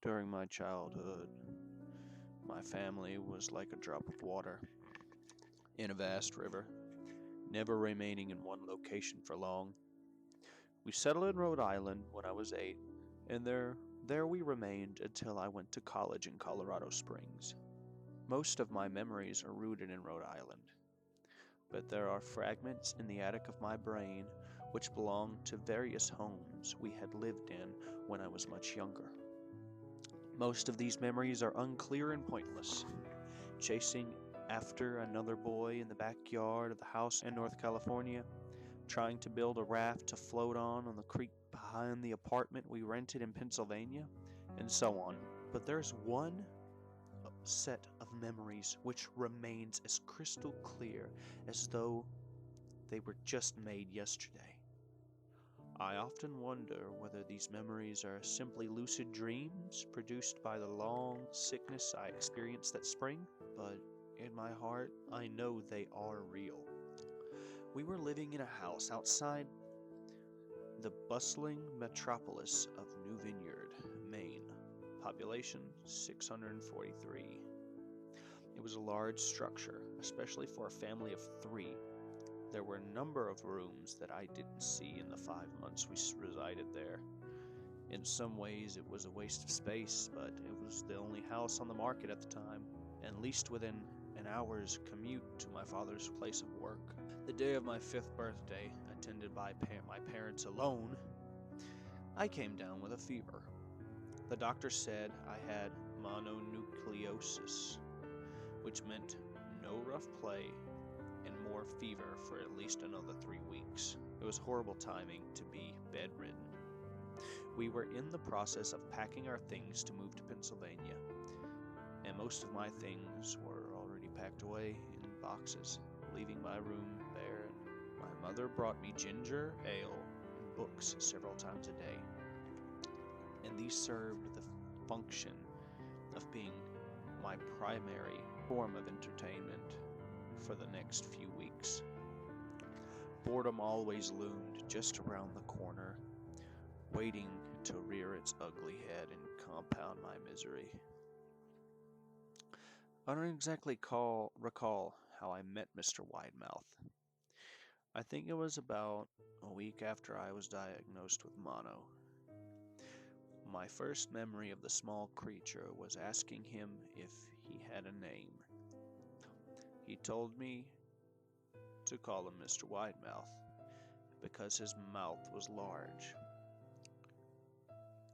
During my childhood, my family was like a drop of water in a vast river, never remaining in one location for long. We settled in Rhode Island when I was 8, and there we remained until I went to college in Colorado Springs. Most of my memories are rooted in Rhode Island, but there are fragments in the attic of my brain which belong to various homes we had lived in when I was much younger. Most of these memories are unclear and pointless. Chasing after another boy in the backyard of the house in North California, trying to build a raft to float on the creek behind the apartment we rented in Pennsylvania, and so on. But there's one set of memories which remains as crystal clear as though they were just made yesterday. I often wonder whether these memories are simply lucid dreams produced by the long sickness I experienced that spring, but in my heart, I know they are real. We were living in a house outside the bustling metropolis of New Vineyard, Maine. Population 643. It was a large structure, especially for a family of 3. There were a number of rooms that I didn't see in the 5 months we resided there. In some ways it was a waste of space, but it was the only house on the market at the time, and least within an hour's commute to my father's place of work. The day of my 5th birthday, attended by my parents alone, I came down with a fever. The doctor said I had mononucleosis, which meant no rough play and more fever for at least another 3 weeks. It was horrible timing to be bedridden. We were in the process of packing our things to move to Pennsylvania, and most of my things were already packed away in boxes, leaving my room bare, and my mother brought me ginger ale and books several times a day, and these served the function of being my primary form of entertainment for the next few weeks. Boredom always loomed just around the corner, waiting to rear its ugly head and compound my misery. I don't exactly recall how I met Mr.Widemouth. I think it was about a week after I was diagnosed with mono. My first memory of the small creature was asking him if he had a name. He told me to call him Mr. Widemouth because his mouth was large.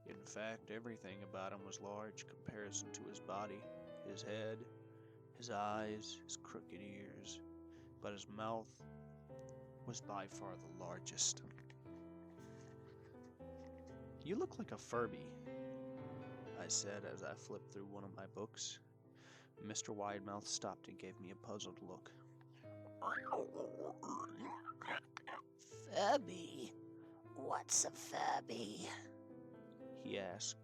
In fact, everything about him was large in comparison to his body, his head, his eyes, his crooked ears, but his mouth was by far the largest. "You look like a Furby," I said as I flipped through one of my books. Mr. Widemouth stopped and gave me a puzzled look. "Furby? What's a Furby?" he asked.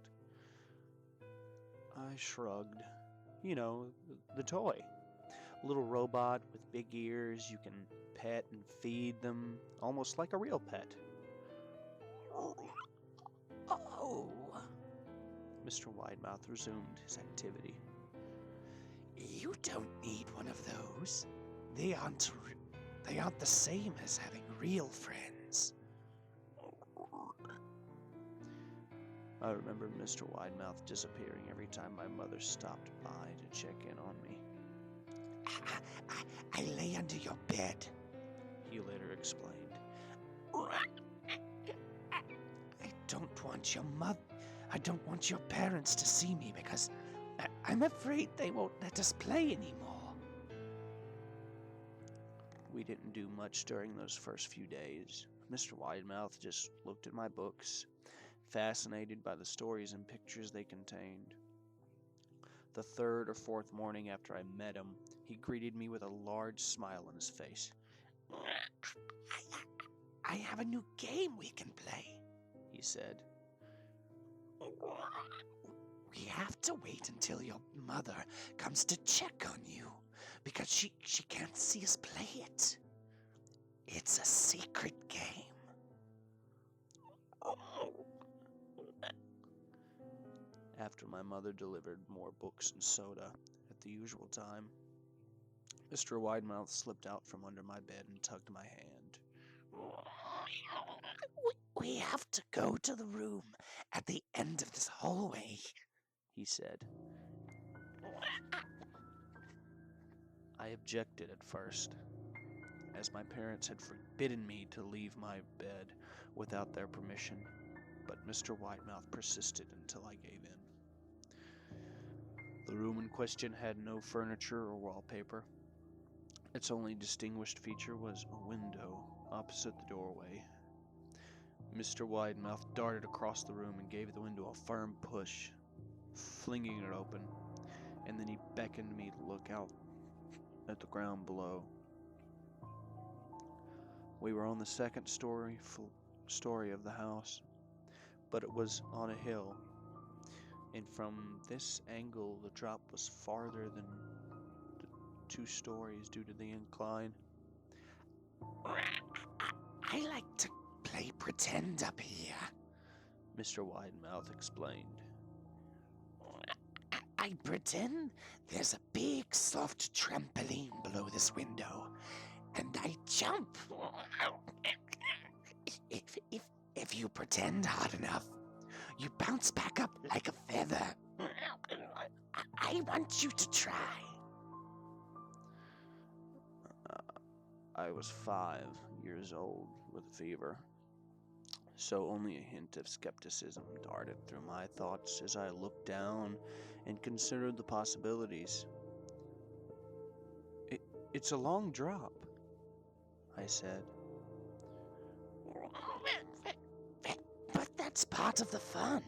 I shrugged. You know, the toy. A little robot with big ears you can pet and feed them, almost like a real pet. Oh, Mr. Widemouth resumed his activity. you don't need one of those. They aren't the same as having real friends. I remember Mr. Widemouth disappearing every time my mother stopped by to check in on me. I lay under your bed. He later explained. I don't want your parents to see me because I'm afraid they won't let us play anymore. We didn't do much during those first few days. Mr. Widemouth just looked at my books, fascinated by the stories and pictures they contained. The 3rd or 4th morning after I met him, he greeted me with a large smile on his face. I have a new game we can play, he said. We have to wait until your mother comes to check on you, because she can't see us play it. It's a secret game. after my mother delivered more books and soda at the usual time. Mr. Widemouth slipped out from under my bed and tugged my hand. We have to go to the room at the end of this hallway, he said. I objected at first, as my parents had forbidden me to leave my bed without their permission, but Mr. Widemouth persisted until I gave in. The room in question had no furniture or wallpaper. Its only distinguished feature was a window opposite the doorway. Mr. Widemouth darted across the room and gave the window a firm push, flinging it open, and then he beckoned me to look out at the ground below. We were on the second story of the house, but it was on a hill, and from this angle the drop was farther than 2 stories due to the incline. I like to play pretend up here, Mr. Widemouth explained. I pretend there's a big soft trampoline below this window, and I jump. If you pretend hard enough, you bounce back up like a feather. I want you to try. I was 5 years old with a fever, so only a hint of skepticism darted through my thoughts as I looked down and considered the possibilities. It's a long drop, I said. But that's part of the fun.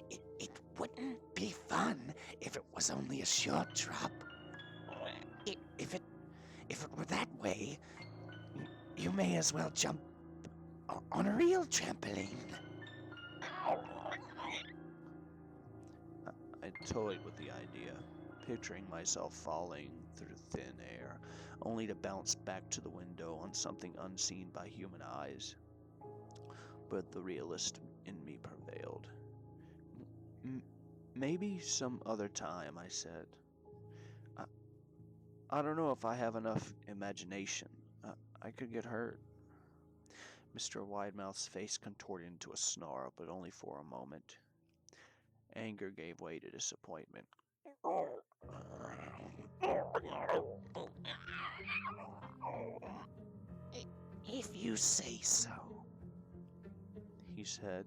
It wouldn't be fun if it was only a short drop. If it were that way, you may as well jump on a real trampoline. I toyed with the idea, picturing myself falling through thin air, only to bounce back to the window on something unseen by human eyes. But the realist in me prevailed. Maybe some other time, I said. I don't know if I have enough imagination. I could get hurt. Mr. Widemouth's face contorted into a snarl, but only for a moment. Anger gave way to disappointment. If you say so, he said.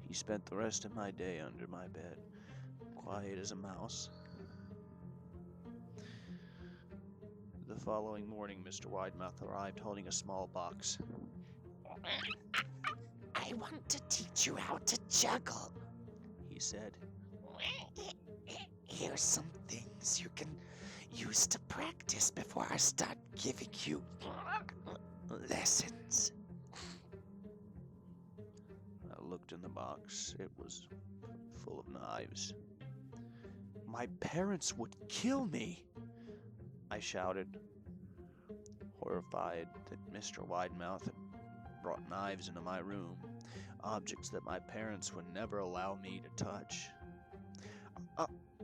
He spent the rest of my day under my bed, quiet as a mouse. The following morning, Mr. Widemouth arrived holding a small box. I want to teach you how to juggle, he said. Here's some things you can use to practice before I start giving you lessons. I looked in the box. It was full of knives. My parents would kill me, I shouted, horrified that Mr. Widemouth had brought knives into my room, objects that my parents would never allow me to touch.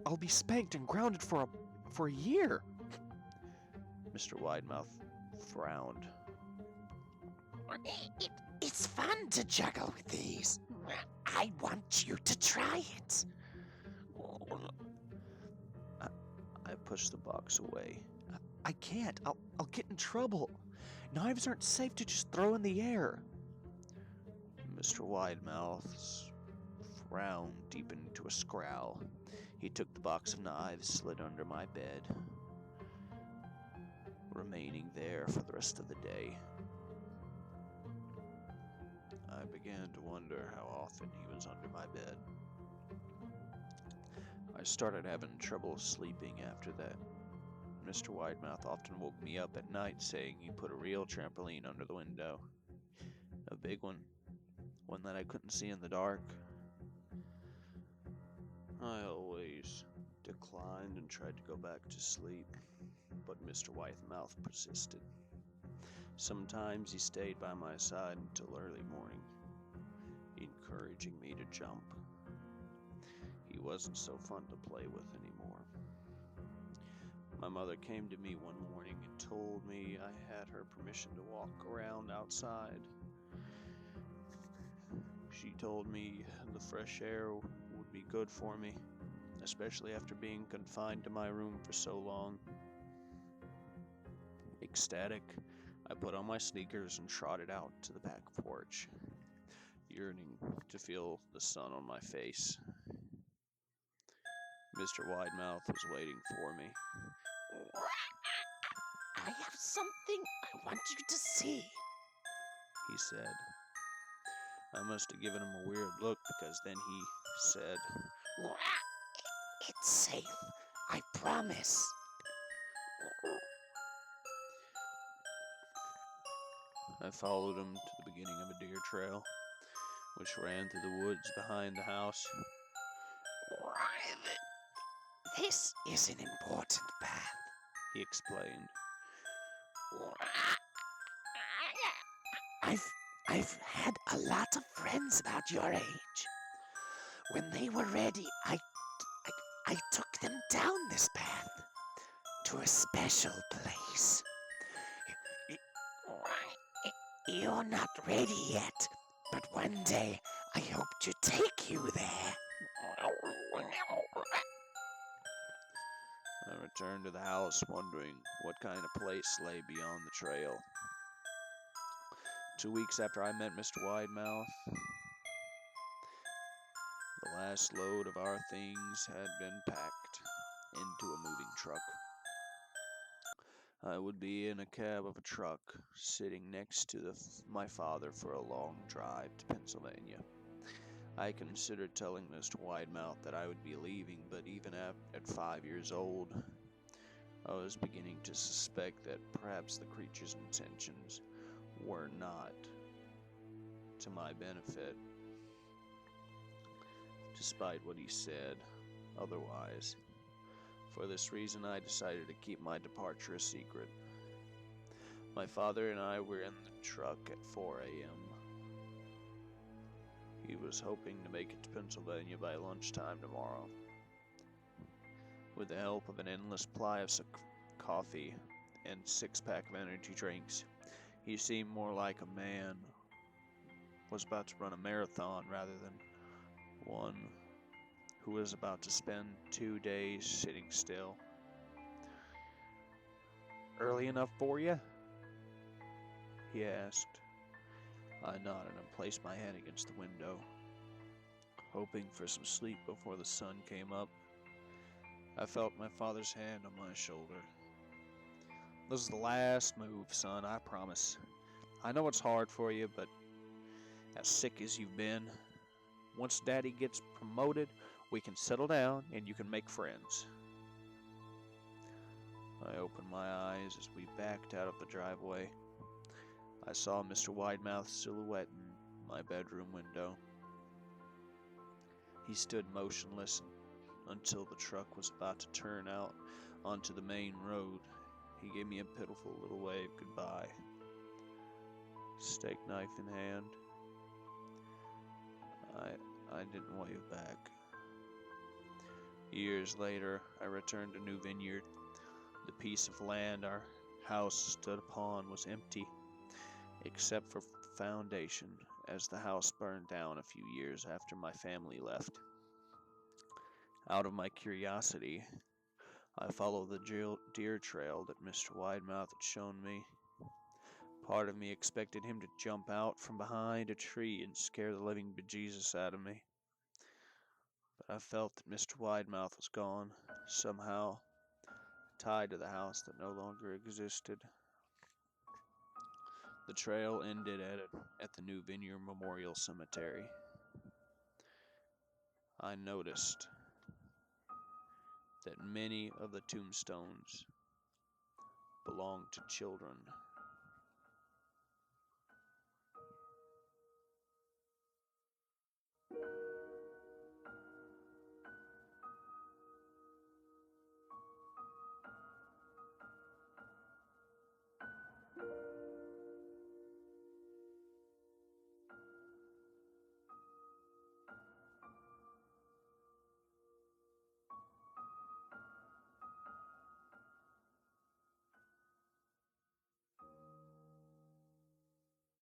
I'll be spanked and grounded for a year. Mr. Widemouth frowned. It's fun to juggle with these. I want you to try it. I pushed the box away. I can't. I'll get in trouble. Knives aren't safe to just throw in the air. Mr. Widemouth's frown deepened into a scowl. He took the box of knives, slid under my bed, remaining there for the rest of the day. I began to wonder how often he was under my bed. I started having trouble sleeping after that. Mr. Widemouth often woke me up at night saying he put a real trampoline under the window. A big one that I couldn't see in the dark. I always declined and tried to go back to sleep, but Mr. Widemouth persisted. Sometimes he stayed by my side until early morning, encouraging me to jump. he wasn't so fun to play with anymore. My mother came to me one morning and told me I had her permission to walk around outside. She told me the fresh air would be good for me, especially after being confined to my room for so long. Ecstatic, I put on my sneakers and trotted out to the back porch, yearning to feel the sun on my face. Mr. Widemouth was waiting for me. I have something I want you to see, He said. I must have given him a weird look because then he said, It's safe, I promise. I followed him to the beginning of a deer trail, which ran through the woods behind the house. This is an important path, He explained. I've had a lot of friends about your age. When they were ready, I took them down this path to a special place. You're not ready yet, but one day I hope to take you there. I returned to the house wondering what kind of place lay beyond the trail. 2 weeks after I met Mr. Widemouth, the last load of our things had been packed into a moving truck. I would be in a cab of a truck, sitting next to my father for a long drive to Pennsylvania. I considered telling Mr. Widemouth that I would be leaving, but even at 5 years old, I was beginning to suspect that perhaps the creature's intentions were not to my benefit, despite what he said otherwise. For this reason, I decided to keep my departure a secret. My father and I were in the truck at 4 a.m. He was hoping to make it to Pennsylvania by lunchtime tomorrow. With the help of an endless supply of coffee and 6-pack of energy drinks, he seemed more like a man was about to run a marathon rather than one who was about to spend 2 days sitting still. "Early enough for you?" he asked. I nodded and placed my head against the window, hoping for some sleep before the sun came up. I felt my father's hand on my shoulder. "This is the last move, son, I promise. I know it's hard for you, but as sick as you've been, once Daddy gets promoted, we can settle down and you can make friends." I opened my eyes as we backed out of the driveway. I saw Mr. Widemouth's silhouette in my bedroom window. He stood motionless until the truck was about to turn out onto the main road. He gave me a pitiful little wave goodbye, steak knife in hand. I didn't wave back. Years later, I returned to New Vineyard. The piece of land our house stood upon was empty, except for the foundation, as the house burned down a few years after my family left. Out of my curiosity, I followed the deer trail that Mr. Widemouth had shown me. Part of me expected him to jump out from behind a tree and scare the living bejesus out of me. But I felt that Mr. Widemouth was gone, somehow tied to the house that no longer existed. The trail ended at the New Vineyard Memorial Cemetery. I noticed that many of the tombstones belonged to children.